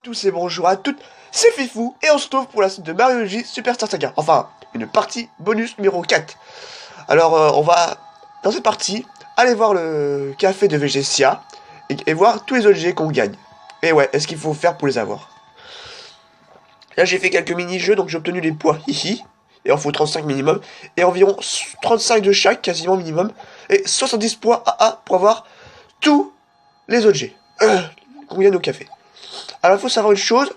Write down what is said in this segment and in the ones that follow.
Tous et bonjour à toutes, c'est Fifou et on se retrouve pour la suite de Mario Luigi Superstar Saga. Enfin, une partie bonus numéro 4. Alors, on va, dans cette partie, aller voir le café de Vegesia et voir tous les objets qu'on gagne. Et ouais, est-ce qu'il faut faire pour les avoir? Là, j'ai fait quelques mini-jeux, donc j'ai obtenu les poids hihi. Et il en faut 35 minimum. Et environ 35 de chaque, quasiment minimum. Et 70 points AA pour avoir tous les objets qu'on gagne au café. Alors, il faut savoir une chose,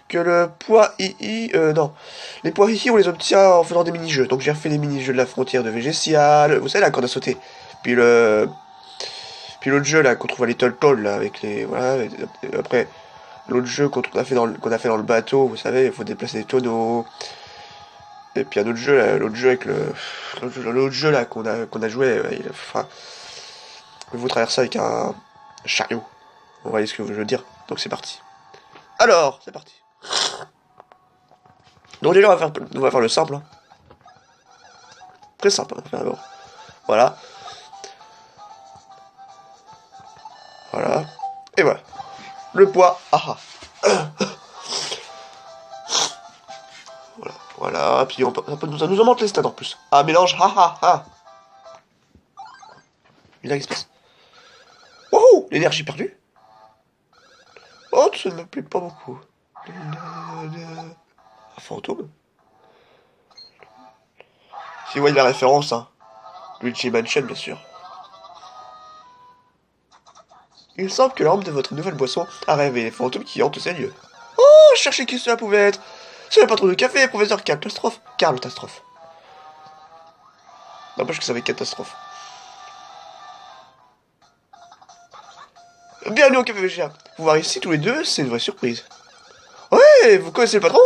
que le poids II, non, les poids II, on les obtient en faisant des mini-jeux. Donc j'ai refait les mini-jeux de la frontière de Vegesia, vous savez la corde à sauter. Puis l'autre jeu là qu'on trouve à Little Toad là avec les, voilà. Après l'autre jeu qu'on a fait dans le bateau, vous savez, il faut déplacer des tonneaux. Et puis un autre jeu là, l'autre jeu avec l'autre jeu là qu'on a joué, enfin, il faut traverser avec un chariot. Vous voyez ce que je veux dire. Donc c'est parti. Alors, c'est parti. Donc déjà, on va faire le simple. Hein. Très simple. Hein. Voilà. Voilà. Et voilà. Le poids. Ah ah. Voilà. Voilà. Puis ça nous augmente les stats en plus. Ah, mélange. Ah ah ah. Mais là, qu'est-ce qui se passe? Wouhou! L'énergie perdue. Oh, ça ne me plaît pas beaucoup. Un fantôme? Si vous voyez la référence, hein. Luigi Mansion, bien sûr. Il semble que l'arme de votre nouvelle boisson a réveillé les fantômes qui hantent ces lieux. Oh, cherchez qui cela pouvait être. Ce n'est pas trop de café, professeur Catastrophe. Catastrophe. N'empêche que ça va être catastrophe. Bienvenue au café végétarien. Vous voir ici tous les deux, c'est une vraie surprise. Ouais, vous connaissez le patron?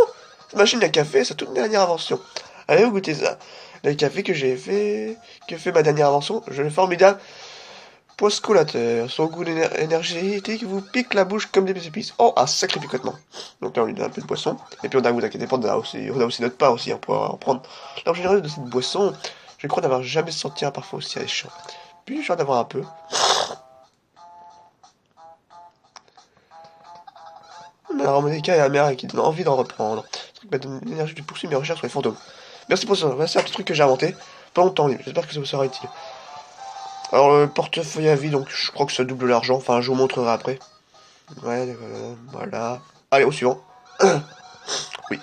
Cette machine à café, c'est toute dernière invention. Allez, vous goûtez ça. Le café que fait ma dernière invention, je le formidable poiscolateur. Son goût énergétique vous pique la bouche comme des épices. Oh, un sacré picotement. Donc là, on lui donne un peu de boisson. Et puis vous inquiétez pas, on a aussi notre part aussi, hein, pour en prendre. Alors, général de cette boisson, je crois n'avoir jamais senti un parfum aussi alléchant. Puis, j'ai envie d'avoir un peu. L'arôme délicat et amer qui donne envie d'en reprendre. Ce truc m'a donné l'énergie de poursuivre mes recherches sur les fantômes. Merci pour ça. C'est un petit truc que j'ai inventé. Pas longtemps libre. J'espère que ça vous sera utile. Alors, le portefeuille à vie, donc je crois que ça double l'argent. Enfin, je vous montrerai après. Ouais, voilà. Allez, au suivant. Oui.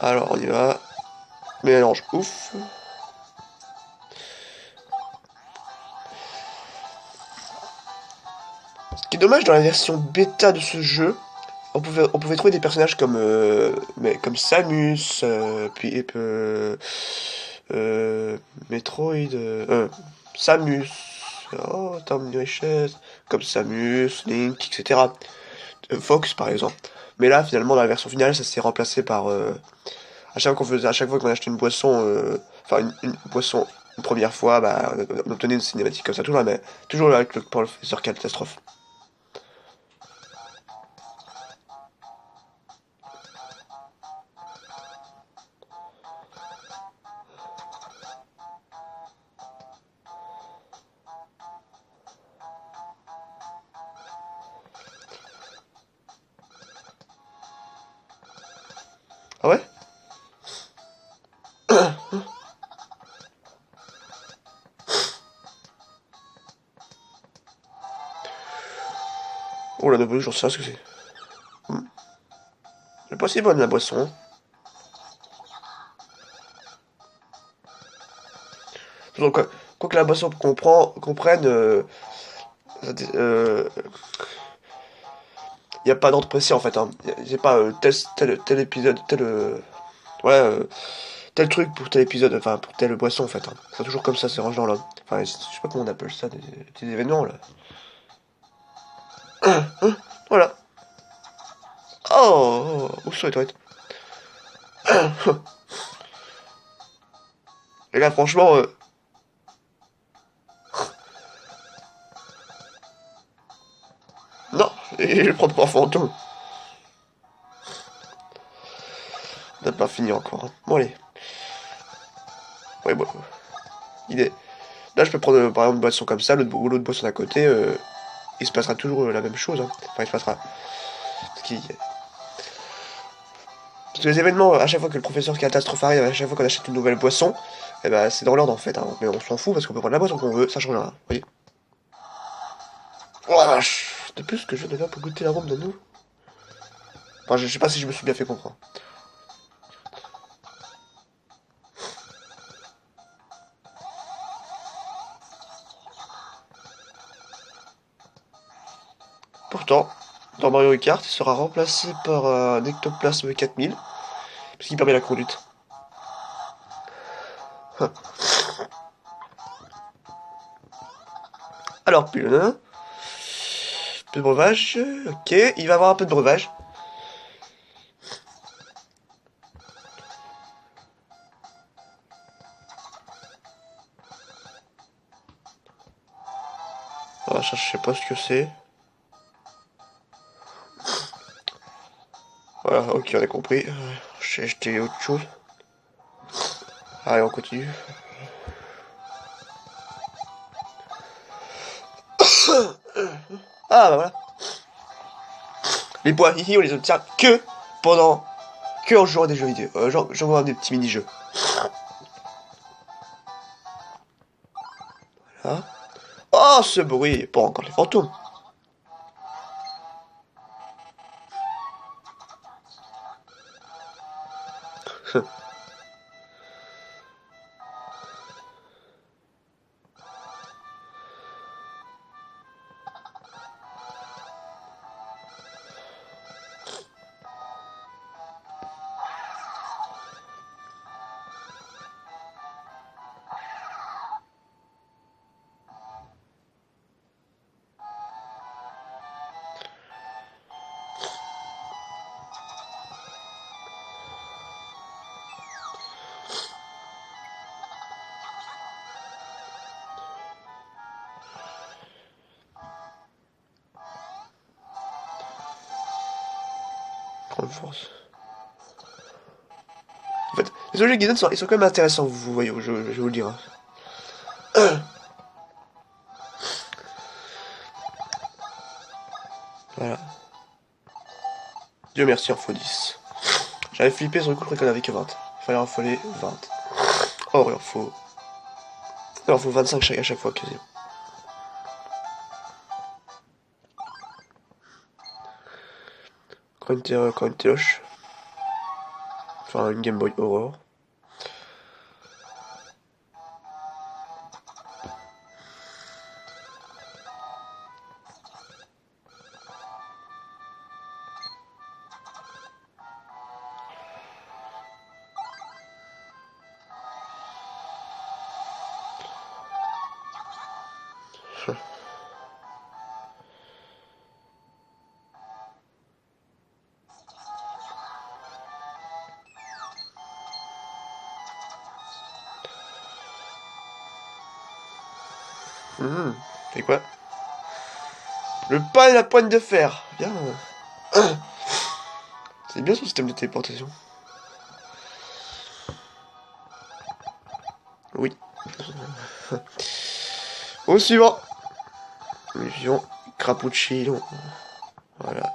Alors, on y va. Mélange, ouf. Ce qui est dommage dans la version bêta de ce jeu, on pouvait trouver des personnages comme Samus, puis Metroid, Samus, oh, Tom Richesse, comme Samus, Link, etc. Fox par exemple. Mais là, finalement, dans la version finale, ça s'est remplacé par à chaque fois qu'on achetait une boisson, enfin une boisson une première fois, bah, on obtenait une cinématique comme ça, toujours avec le professeur Catastrophe. Ah ouais? Oh la nouvelle, j'en sais rien ce que c'est. C'est pas si bonne la boisson. Hein. Donc, quoi que la boisson comprenne, y a pas d'ordre précis en fait. Hein. C'est pas tel épisode, tel truc pour tel épisode, enfin pour telle boisson en fait. Hein. C'est toujours comme ça, c'est range dans l'homme. Enfin, je sais pas comment on appelle ça, des événements là. Voilà. Oh, où sont les toilettes? Et là, franchement, non, et je prends pas fantôme. On n'a pas fini encore. Hein. Bon, allez. Ouais, bon. Idée. Là, je peux prendre par exemple une boisson comme ça, l'autre boisson à côté. Il se passera toujours la même chose. Hein. Enfin, il se passera. qui... Parce que les événements, à chaque fois que le professeur catastrophe arrive, à chaque fois qu'on achète une nouvelle boisson, eh ben, c'est dans l'ordre en fait, hein. Mais on s'en fout parce qu'on peut prendre la boisson qu'on veut, ça change rien, vous voyez. Oh la vache! De plus que je devais pour goûter l'arôme de nous. Enfin, je sais pas si je me suis bien fait comprendre. Pourtant, dans Mario Kart, il sera remplacé par un Ectoplasme 4000, puisqu'il permet la conduite. Alors, puis peu de breuvage, ok, il va avoir un peu de breuvage. Ah, ça, je sais pas ce que c'est. Voilà, ok, on a compris. J'ai acheté autre chose. Allez, on continue. Ah, bah voilà. Les points hihi, on les obtient que pendant... que en jouant à des jeux vidéo. Jouant à des petits mini-jeux. Voilà. Oh, ce bruit! Pas encore les fantômes. Grande force. En fait, les objets Guidon ils sont quand même intéressants, vous voyez, je vais vous le dire. Voilà. Dieu merci, il en faut 10. J'avais flippé sur le coup, je croyais qu'on avait que 20. Il fallait en foller 20. Oh, il en faut... Il en faut 25 à chaque fois, quasiment. Encore une téloche. Enfin, une Game Boy Aurore. C'est quoi? Le pas et la poigne de fer. Bien. C'est bien son système de téléportation. Oui. Au suivant. Le suivant. Crappuccino. Voilà.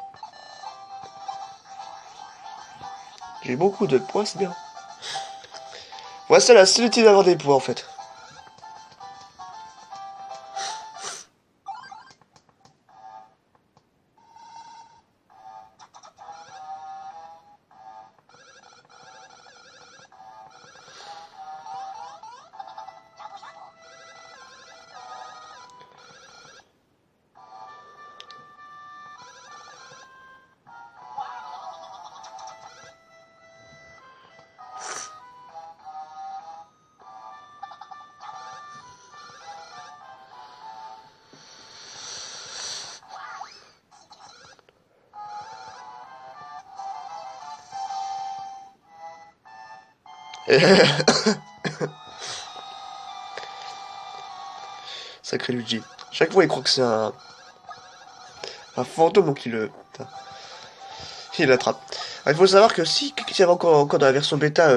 J'ai beaucoup de points, c'est bien. Voilà, c'est la seule utilité d'avoir des points en fait. Sacré Luigi. Chaque fois, il croit que c'est un fantôme, donc il l'attrape. Il faut savoir que si il y avait encore dans la version bêta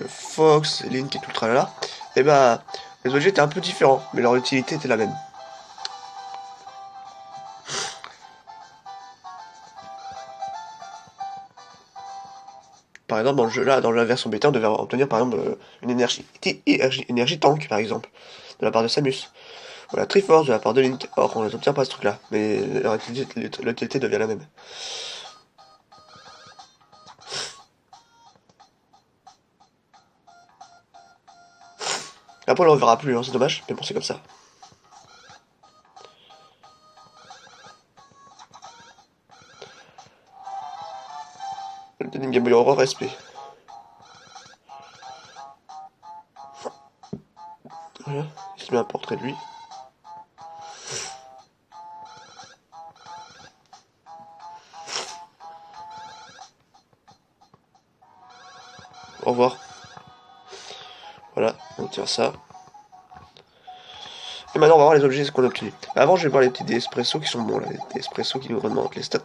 Fox, Link et tout le tralala, et ben les objets étaient un peu différents, mais leur utilité était la même. Par exemple, dans le jeu là, dans la version bêta, on devait obtenir par exemple une énergie tank, par exemple, de la part de Samus. Voilà, Triforce de la part de Link. Or, on les obtient pas ce truc-là, mais l'utilité devient la même. Après, on le reverra plus, hein, c'est dommage, mais bon, c'est comme ça. Le deuxième Game Boy Aurore, respect. Voilà, il se met un portrait de lui. Au revoir. Voilà, on tire ça. Et maintenant, on va voir les objets qu'on a obtenus. Avant, je vais voir les petits espressos qui sont bons, là. Les espressos qui nous redemandent les stats.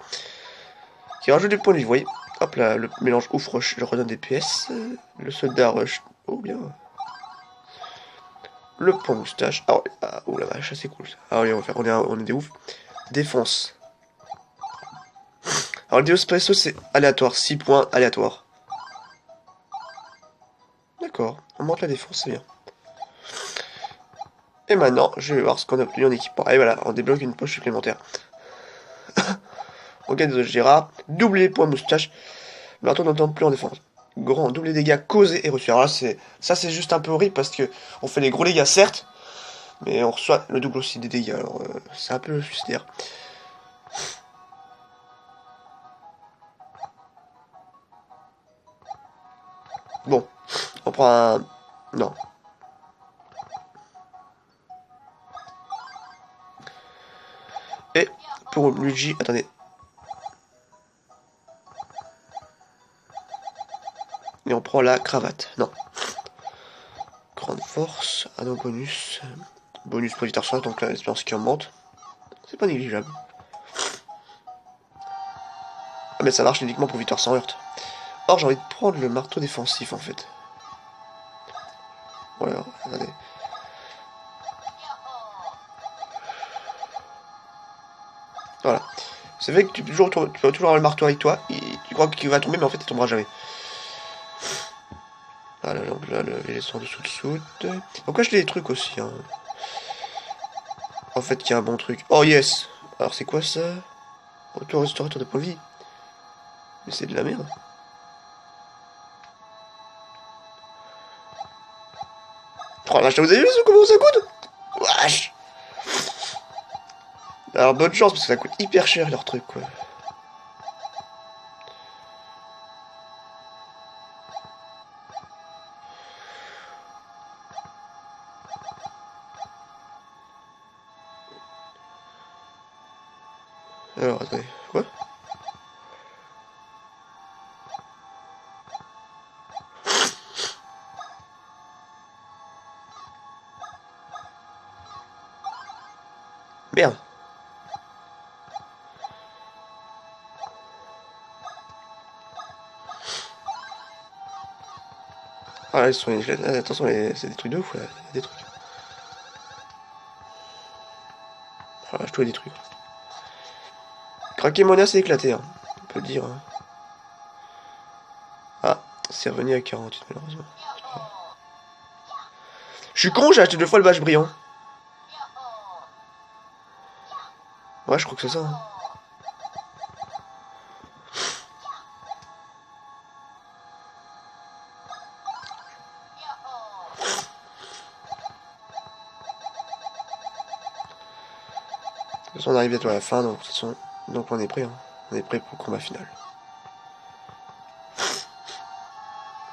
Qui rajoutent des points de vie, vous voyez. Hop là, le mélange ouf rush, je redonne des PS. Le soldat rush, oh bien. Le pont moustache. Ah, ouais. Ah oh la vache, c'est cool ça. Ah oui, on va faire, on est des ouf. Défense. Alors le espresso c'est aléatoire, 6 points aléatoire. D'accord, on monte la défense, c'est bien. Et maintenant, je vais voir ce qu'on a obtenu en équipement. Et voilà, on débloque une poche supplémentaire. On gagne des objets rares, double les points moustache. Maintenant, on n'entend plus en défense. Grand, double les dégâts causés et reçus. Alors là, c'est juste un peu horrible parce que on fait les gros dégâts, certes, mais on reçoit le double aussi des dégâts. Alors, c'est un peu suicidaire. Bon, on prend un... Non. Et pour Luigi, attendez. Et on prend la cravate. Non. Grande force, anneau bonus. Bonus pour Vitor 5, donc là, l'espérance qui augmente. C'est pas négligeable. Ah, mais ça marche uniquement pour Vitor 100 heurte. Or, j'ai envie de prendre le marteau défensif en fait. Voilà, regardez. Voilà. C'est vrai que tu vas toujours avoir le marteau avec toi, et tu crois qu'il va tomber, mais en fait il tombera jamais. Voilà, donc là, les sons dessous. Donc acheter des trucs aussi. Hein. En fait, il y a un bon truc. Oh yes. Alors c'est quoi ça? Auto-restaurateur de points de vie. Mais c'est de la merde. Oh la vache, vous avez vu comment ça coûte? Wesh. Alors bonne chance parce que ça coûte hyper cher leur truc quoi. Alors attendez, quoi? Merde. Ah là, ils sont attention, c'est des trucs de ouf là, des trucs. Ah, je trouve des trucs. Craquemonia s'est éclaté, hein. On peut le dire. Hein. Ah, c'est revenu à 48 malheureusement. Je suis con, j'ai acheté 2 fois le badge brillant. Ouais, je crois que c'est ça. Hein. De toute façon, on arrive bientôt à la fin, donc de toute façon, donc on est prêt. Hein. On est prêt pour le combat final.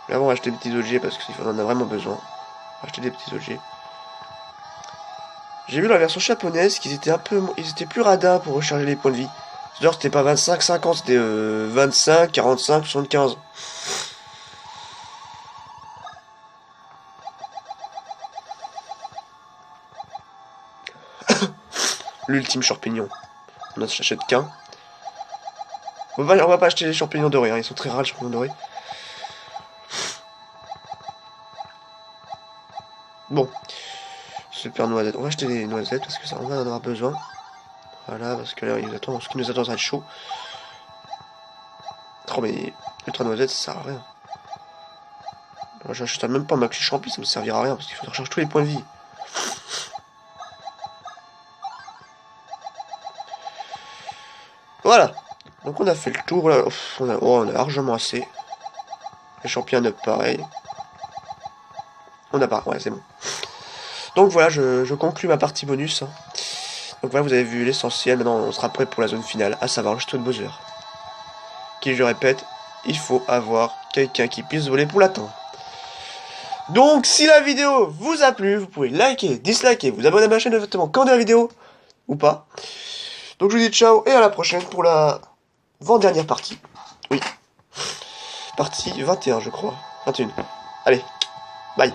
Là, on va acheter des petits objets parce qu'on en a vraiment besoin. On va acheter des petits objets. J'ai vu dans la version japonaise qu'ils étaient ils étaient plus radins pour recharger les points de vie. C'est-à-dire c'était pas 25, 50, c'était 25, 45, 75. L'ultime champignon. On n'en achète qu'un. On va pas acheter les champignons dorés, hein. Ils sont très rares les champignons dorés. Bon. Super noisette. On va acheter des noisettes parce que ça on va en avoir besoin. Voilà, parce que là, ce qui nous attend, ça va être chaud. Oh, mais ultra noisette, ça sert à rien. J'achète même pas maxi champi, ça me servira à rien parce qu'il faut recharger tous les points de vie. Voilà. Donc on a fait le tour là. On a largement assez. Les champions up pareil. On a pas. Ouais, c'est bon. Donc voilà, je conclus ma partie bonus. Donc voilà, vous avez vu l'essentiel. Maintenant, on sera prêt pour la zone finale, à savoir le château de Bowser. Qui, je répète, il faut avoir quelqu'un qui puisse voler pour l'atteindre. Donc, si la vidéo vous a plu, vous pouvez liker, disliker, vous abonner à ma chaîne, éventuellement commander la vidéo, ou pas. Donc je vous dis ciao et à la prochaine pour la avant-dernière partie. Oui. Partie 21, je crois. 21. Allez, bye.